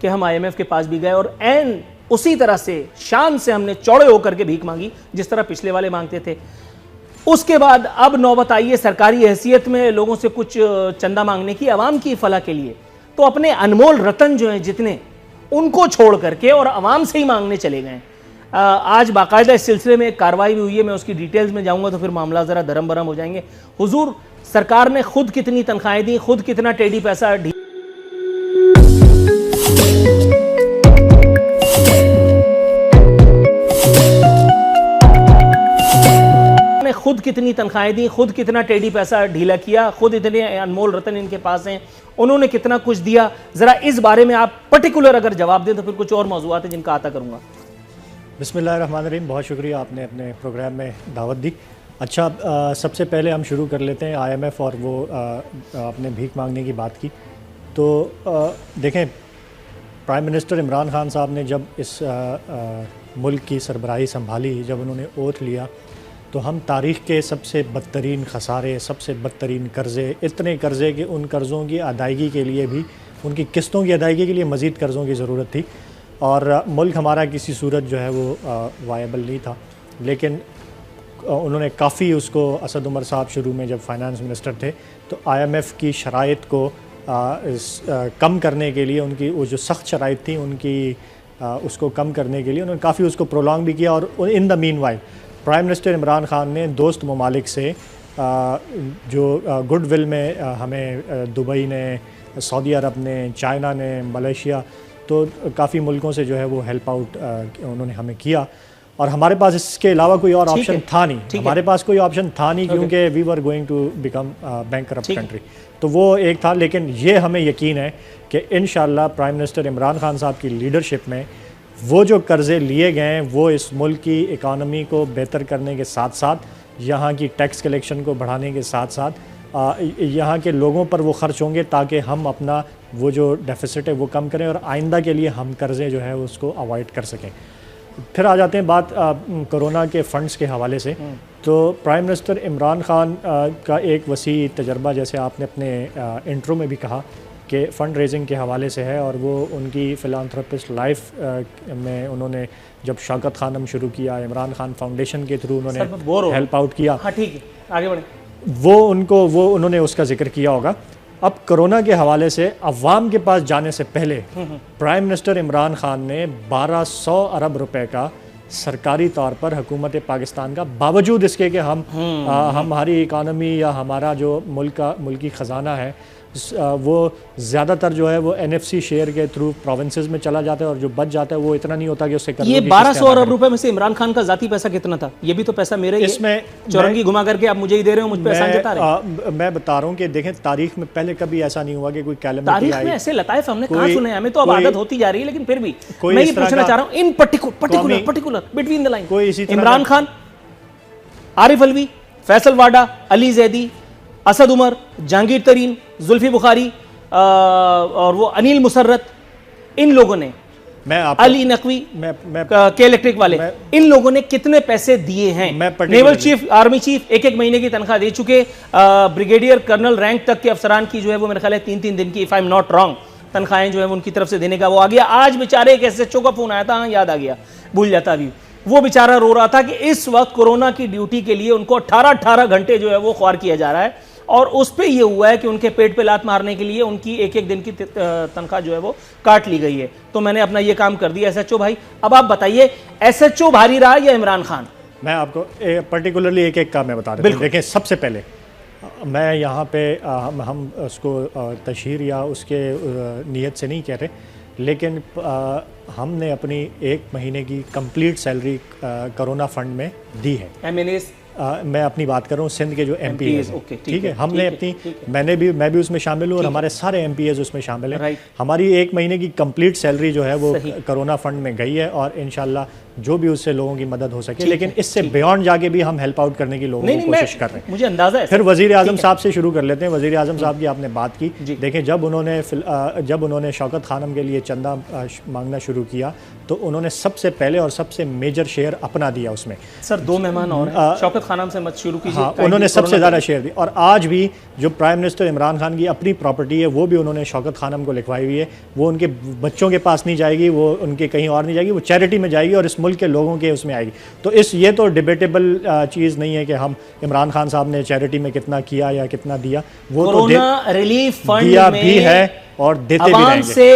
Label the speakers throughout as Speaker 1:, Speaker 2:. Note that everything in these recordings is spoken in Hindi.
Speaker 1: कि हम IMF के पास भी गए और एन उसी तरह से शान से हमने चौड़े होकर के भीख मांगी जिस तरह पिछले वाले मांगते थे। उसके बाद अब नौबत आई है सरकारी हैसियत में लोगों से कुछ चंदा मांगने की, आवाम की फलाह के लिए। तो अपने अनमोल रतन जो हैं जितने, उनको छोड़ करके और आवाम से ही मांगने चले गए। आज बाकायदा इस सिलसिले में एक कार्रवाई भी हुई है, मैं उसकी डिटेल्स में जाऊंगा तो फिर मामला ज़रा धर्म भरम हो जाएंगे। हुजूर, सरकार ने खुद कितनी तनख्वाहें दी, खुद कितना टेढ़ी पैसा खुद कितनी तनख्वाहें दी, खुद कितना टेढ़ी पैसा ढीला किया, खुद इतने अनमोल रतन इनके पास हैं, उन्होंने कितना कुछ दिया। ज़रा इस बारे में आप पर्टिकुलर अगर जवाब दें तो फिर कुछ और मौज़ूआत हैं जिनका आता करूँगा।
Speaker 2: बिस्मिल्लाहिर्रहमानिर्रहीम, बहुत शुक्रिया आपने अपने प्रोग्राम में दावत दी। अच्छा, सबसे पहले हम शुरू कर लेते हैं IMF और वो आपने भीख मांगने की बात की। तो देखें, प्राइम मिनिस्टर इमरान खान साहब ने जब इस मुल्क की सरबराही संभाली, जब उन्होंने ओथ लिया, तो हम तारीख़ के सबसे बदतरीन खसारे, सबसे बदतरीन कर्ज़े, इतने कर्ज़े कि उन कर्ज़ों की अदायगी के लिए भी, उनकी किस्तों की अदायगी के लिए मज़ीद कर्ज़ों की ज़रूरत थी और मुल्क हमारा किसी सूरत जो है वो वायबल नहीं था। लेकिन उन्होंने काफ़ी उसको, असद उमर साहब शुरू में जब फाइनेंस मिनिस्टर थे तो IMF की शराइत को कम करने के लिए, उनकी वो जो सख्त शराइत थी उनकी उसको कम करने के लिए उन्होंने काफ़ी उसको प्रोलॉन्ग भी किया। और in the mean while prime minister Imran Khan ने दोस्त ममालिक से जो गुडविल में हमें दुबई ने, सऊदी अरब ने, चाइना ने, मलेशिया, तो काफ़ी मुल्कों से जो है वो हेल्प आउट उन्होंने हमें किया और हमारे पास इसके अलावा कोई और ऑप्शन था नहीं। हमारे पास कोई ऑप्शन था नहीं क्योंकि we were going to become bankrupt country. तो वो एक था, लेकिन ये हमें यकीन है कि इंशाअल्लाह प्राइम मिनिस्टर इमरान खान साहब की लीडरशिप में वो जो कर्ज़े लिए गए हैं वो इस मुल्क की इकानमी को बेहतर करने के साथ साथ, यहाँ की टैक्स कलेक्शन को बढ़ाने के साथ साथ यहाँ के लोगों पर वो ख़र्च होंगे ताकि हम अपना वो जो डेफिसिट है वो कम करें और आइंदा के लिए हम कर्ज़े जो है उसको अवॉइड कर सकें। फिर आ जाते हैं बात कोरोना के फ़ंड्स के हवाले से। तो प्राइम मिनिस्टर इमरान खान का एक वसी तजर्बा, जैसे आपने अपने इंट्रो में भी कहा, कि फ़ंड रेजिंग के हवाले से है और वो उनकी फ़िलांथ्रोपिस्ट लाइफ में उन्होंने जब शौकत खानम शुरू किया, इमरान खान फाउंडेशन के थ्रू उन्होंने हेल्प आउट किया।
Speaker 1: हाँ, ठीक है, आगे बढ़े।
Speaker 2: वो उन्होंने उसका जिक्र किया होगा। अब कोरोना के हवाले से अवाम के पास जाने से पहले प्राइम मिनिस्टर इमरान खान ने 1200 अरब रुपए का सरकारी तौर पर हुकूमत पाकिस्तान का, बावजूद इसके कि हमारी इकानमी या हमारा जो मुल्की ख़जाना है वो ज़्यादातर जो है वो NFC शेयर के थ्रू प्रोविंसेस में चला जाता है और जो बच जाता है वो इतना नहीं होता कि उससे
Speaker 1: ये 1200 अरब रुपए में से इमरान खान का जाती पैसा कितना था? ये भी तो पैसा मेरा ही है। इसमें चौरंगी घुमा करके आप मुझे ही दे रहे हो, मुझ पे एहसान जता रहे।
Speaker 2: मैं बता रहा हूँ कि देखें, तारीख में पहले कभी ऐसा नहीं हुआ कि कोई कैलेमिटी आई।
Speaker 1: तारीख में ऐसे लताइफ हमने कहाँ सुने हैं? हमें तो अब आदत होती जा रही है, लेकिन फिर भी मैं ये पूछना चाह रहा हूँ in particular between the line, Imran Khan, Arif Alvi, Faisal Vawda, Ali Zaidi, Asad Umar, Jahangir Tareen, Zulfi Bukhari और वो अनिल मुसर्रत, इन लोगों ने, अली नकवी के इलेक्ट्रिक वाले, इन लोगों ने कितने पैसे दिए हैं? नेवल चीफ, आर्मी चीफ 1-1 महीने की तनख्वाह दे चुके। ब्रिगेडियर कर्नल रैंक तक के अफसरान की जो है वो मेरे ख्याल है 3-3 दिन की, if I am not wrong, तनख्वाहें जो है उनकी तरफ से देने का वो आ गया। आज बेचारे एक SHO का फोन आया था, हाँ याद आ गया, भूल जाता अभी, वो बेचारा रो रहा था कि इस वक्त कोरोना की ड्यूटी के लिए उनको 18 घंटे जो है वो ख्वार किया जा रहा है और उस पे ये हुआ है कि उनके पेट पे लात मारने के लिए उनकी 1-1 दिन की तनख्वाह जो है वो काट ली गई है। तो मैंने अपना ये काम कर दिया। SHO भाई, अब आप बताइए, SHO भारी रहा या इमरान खान?
Speaker 2: मैं आपको पर्टिकुलरली एक का मैं बता रहा हूँ। देखिए, सबसे पहले मैं यहाँ पे हम उसको तशहीर या उसके नीयत से नहीं कह रहे, लेकिन हमने अपनी 1 महीने की कंप्लीट सैलरी कोरोना फंड में दी है।
Speaker 1: MNAs,
Speaker 2: मैं अपनी बात कर रहा हूँ, सिंध के जो MPs, ठीक है, हमने अपनी, मैं भी उसमें शामिल हूँ और हमारे सारे MPs उसमें शामिल हैं। हमारी 1 महीने की कंप्लीट सैलरी जो है वो कोरोना फंड में गई है और इंशाल्लाह जो भी उससे लोगों की मदद हो सके, लेकिन इससे बियॉन्ड जाके भी हम हेल्प आउट करने की लोगों को कोशिश कर रहे हैं।
Speaker 1: मुझे अंदाजा है।
Speaker 2: फिर वजीर आजम साहब से शुरू कर लेते हैं। वजीर आजम साहब की आपने बात की, देखें जब उन्होंने शौकत खानम के लिए चंदा मांगना शुरू किया तो उन्होंने सबसे पहले और सबसे मेजर शेयर अपना दिया उसमें।
Speaker 1: सर 2 मेहमान और हैं, शौकत खानम से मत शुरू कीजिए।
Speaker 2: हाँ, उन्होंने सबसे ज़्यादा शेयर दिया। और आज भी जो प्राइम मिनिस्टर इमरान खान की अपनी प्रॉपर्टी है वो भी उन्होंने शौकत खानम को लिखवाई हुई है। वो उनके बच्चों के पास नहीं जाएगी, वो उनके कहीं और नहीं जाएगी, वो चैरिटी में जाएगी और इस मुल्क के लोगों के उसमें आएगी। तो ये तो डिबेटेबल चीज़ नहीं है कि हम इमरान खान साहब ने चैरिटी में कितना किया या कितना दिया, वो
Speaker 1: कोरोना रिलीफ फंड
Speaker 2: दिया भी है और देते भी रहेंगे।
Speaker 1: से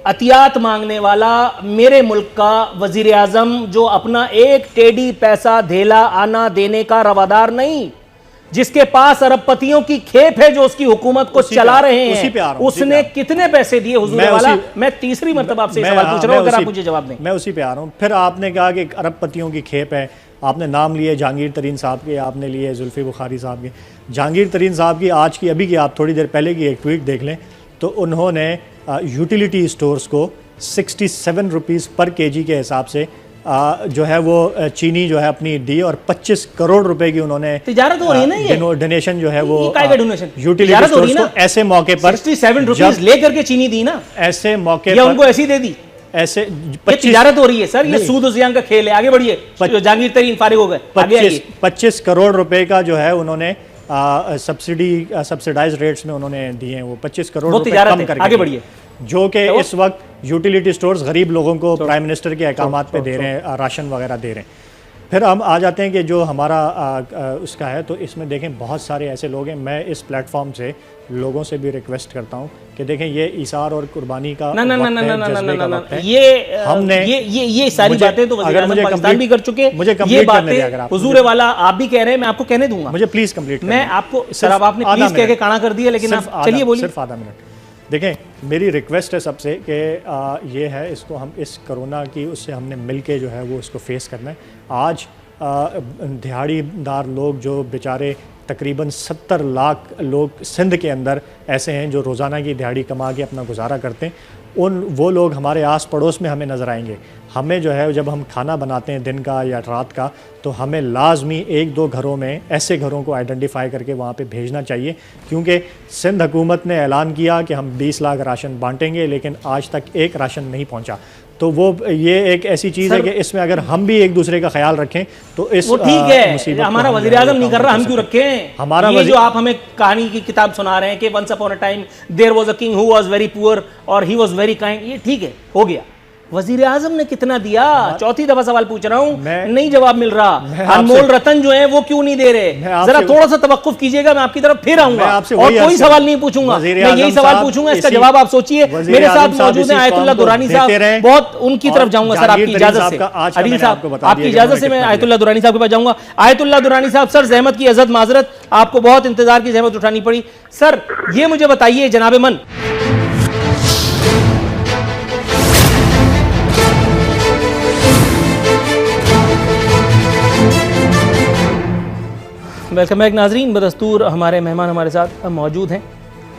Speaker 1: अतियात मांगने वाला मेरे मुल्क का वजीर आजम, जो अपना एक टेढ़ी पैसा धेला आना देने का रवादार नहीं, जिसके पास अरबपतियों की खेप है, जो उसकी हुकूमत को चला रहे हैं, उसने कितने पैसे दिए हुजूर वाला? मैं तीसरी मर्तबा आपसे सवाल पूछ रहा हूं, अगर आप मुझे जवाब दें।
Speaker 2: मैं उसी पे आ रहा हूं। फिर आपने कहा कि अरबपतियों की खेप है, आपने नाम लिए जहांगीर तरीन साहब के, आपने लिए जुल्फी बुखारी साहब के। जहांगीर तरीन साहब की आज की, अभी की, आप थोड़ी देर पहले की एक ट्वीट देख लें तो उन्होंने यूटिलिटी स्टोर्स को 67 रुपीज़ पर केजी के हिसाब से जो है वो चीनी जो है अपनी दी और 25 करोड़ रुपए की उन्होंने
Speaker 1: तिजारत हो रही है ना, ये
Speaker 2: डोनेशन जो है वो
Speaker 1: यूटिलिटी स्टोर्स को
Speaker 2: ऐसे मौके पर
Speaker 1: 67 रुपीज लेकर के चीनी दी ना,
Speaker 2: ऐसे मौके
Speaker 1: पर उनको ऐसी दे दी। ऐसे तिजारत हो रही है सर, ये सूद और जियान का खेल है। आगे बढ़िए, जहांगीर तरीन फारिग हो गए।
Speaker 2: 25 करोड़ रुपए का जो है उन्होंने सब्सिडाइज रेट्स में उन्होंने दिए हैं, वो 25 करोड़ रुपए कम करके।
Speaker 1: आगे बढ़िए।
Speaker 2: जो कि इस वक्त यूटिलिटी स्टोर्स गरीब लोगों को प्राइम मिनिस्टर के अहकामात पे दे रहे हैं, राशन वगैरह दे रहे हैं। फिर हम आ जाते हैं कि जो हमारा उसका है, तो इसमें देखें बहुत सारे ऐसे लोग हैं। मैं इस प्लेटफॉर्म से लोगों से भी रिक्वेस्ट करता हूं कि देखें ये इसार और कुर्बानी का वक्त है।
Speaker 1: ये सारी बातें तो वज़ीर आज़म पाकिस्तान भी कर चुके।
Speaker 2: मुझे कंप्लीट करने दें अगर आप।
Speaker 1: हुजूर वाला आप भी कह रहे हैं, मैं आपको कहने दूंगा।
Speaker 2: मुझे प्लीज कंप्लीट।
Speaker 1: मैं आपको सर, अब आपने प्लीज कह के काना कर दिया, लेकिन आप चलिए बोलिए।
Speaker 2: सिर्फ आधा मिनट। देखें मेरी रिक्वेस्ट है सबसे कि ये है, इसको हम इस कोरोना की उससे हमने मिल के जो है वो इसको फेस करना है। आज दिहाड़ीदार लोग जो बेचारे तकरीबन 70 लाख लोग सिंध के अंदर ऐसे हैं जो रोज़ाना की दिहाड़ी कमा के अपना गुजारा करते हैं, वो लोग हमारे आस पड़ोस में हमें नज़र आएंगे। हमें जो है जब हम खाना बनाते हैं दिन का या रात का, तो हमें लाजमी 1-2 घरों में ऐसे घरों को आइडेंटिफाई करके वहाँ पे भेजना चाहिए, क्योंकि सिंध हुकूमत ने ऐलान किया कि हम 20 लाख राशन बांटेंगे, लेकिन आज तक एक राशन नहीं पहुँचा। तो वो ये एक ऐसी चीज़ है कि इसमें अगर हम भी एक दूसरे का ख्याल रखें तो इस
Speaker 1: वो ठीक है। हमारा वज़ीर आज़म नहीं कर रहा, हम क्यों रखें?
Speaker 2: हमारा
Speaker 1: ये जो आप हमें कहानी की किताब सुना रहे हैं कि once upon a time there was a king who was very poor और ही वाज वेरी काइंड, ये ठीक है, हो गया। वजीर आजम ने कितना दिया? चौथी दफा सवाल पूछ रहा हूँ, नहीं जवाब मिल रहा। अनमोल रतन जो है वो क्यों नहीं दे रहे? जरा थोड़ा सा तवक्कुफ कीजिएगा, मैं आपकी तरफ फिर आऊंगा और कोई सवाल नहीं पूछूंगा, मैं यही सवाल पूछूंगा, इसका जवाब आप सोचिए। मेरे साथ मौजूद हैं आयतुल्लाह दुरानी साहब, बहुत उनकी तरफ जाऊंगा सर, आपकी इजाजत से। अदील साहब, आपकी इजाजत से मैं आयतुल्लाह दुरानी साहब के पास जाऊंगा। आयतुल्लाह दुरानी साहब, सर जहमत की अज़द माजरत, आपको बहुत इंतजार की जहमत उठानी पड़ी। सर ये मुझे बताइए जनाब मन, वेलकम बैक नाजरीन। बदस्तूर हमारे मेहमान हमारे साथ मौजूद हैं।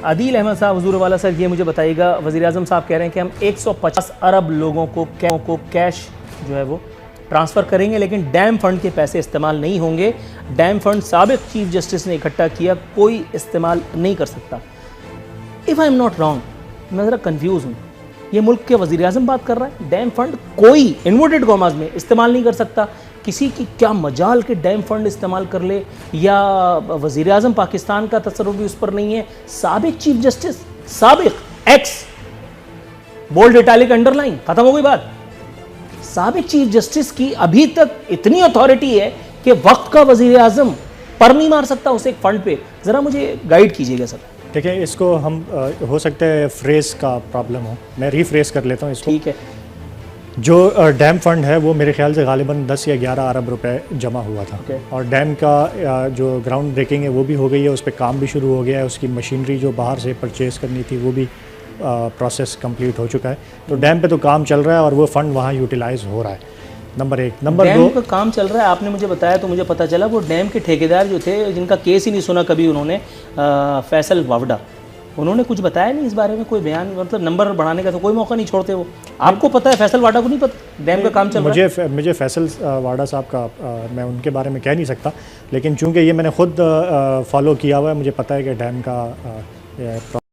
Speaker 1: अदील अहमद साहब, हुजूर वाला। सर ये मुझे बताइएगा, वज़ीर आज़म साहब कह रहे हैं कि हम 150 अरब लोगों को कैश जो है वो ट्रांसफ़र करेंगे, लेकिन डैम फंड के पैसे इस्तेमाल नहीं होंगे। डैम फंड साबिक़ चीफ जस्टिस ने इकट्ठा किया, कोई इस्तेमाल नहीं कर सकता। If I am not wrong, मैं ज़रा कन्फ्यूज़ हूँ, ये मुल्क के वज़ीर आज़म बात कर रहा है, डैम फंड कोई इन्वर्टेड कॉमास में इस्तेमाल नहीं कर सकता। किसी की क्या मजाल के डैम फंड इस्तेमाल कर ले, या वज़ीर आज़म पाकिस्तान का तसर्रुफ भी उस पर नहीं है? साबिक़ चीफ जस्टिस, साबिक़ एक्स, बोल्ड इटैलिक अंडरलाइन, खत्म हो गई बात। साबिक़ चीफ जस्टिस की अभी तक इतनी अथॉरिटी है कि वक्त का वज़ीर आज़म पर नहीं मार सकता उसे एक फंड पे। ज़रा मुझे गाइड कीजिएगा सर।
Speaker 2: देखिए, इसको हम हो सकता है फ्रेज का प्रॉब्लम हो, मैं रीफ्रेज कर लेता हूँ इसको।
Speaker 1: ठीक है।
Speaker 2: जो डैम फंड है वो मेरे ख्याल से गालिबन 10 या 11 अरब रुपए जमा हुआ था। और डैम का जो ग्राउंड ब्रेकिंग है वो भी हो गई है, उस पर काम भी शुरू हो गया है, उसकी मशीनरी जो बाहर से परचेज़ करनी थी वो भी प्रोसेस कंप्लीट हो चुका है। तो डैम पे तो काम चल रहा है और वो फ़ंड वहाँ यूटिलाइज हो रहा है, नंबर 1। नंबर 2,
Speaker 1: डैम का काम चल रहा है, आपने मुझे बताया तो मुझे पता चला वो डैम के ठेकेदार जो थे, जिनका केस ही नहीं सुना कभी उन्होंने, फैसल वावडा, उन्होंने कुछ बताया नहीं इस बारे में, कोई बयान, मतलब नंबर बढ़ाने का तो कोई मौका नहीं छोड़ते वो। आपको पता है, फैसल वाडा को नहीं पता डैम का काम चल रहा है?
Speaker 2: मुझे फैसल वाडा साहब का मैं उनके बारे में कह नहीं सकता, लेकिन चूंकि ये मैंने खुद फॉलो किया हुआ है, मुझे पता है कि डैम का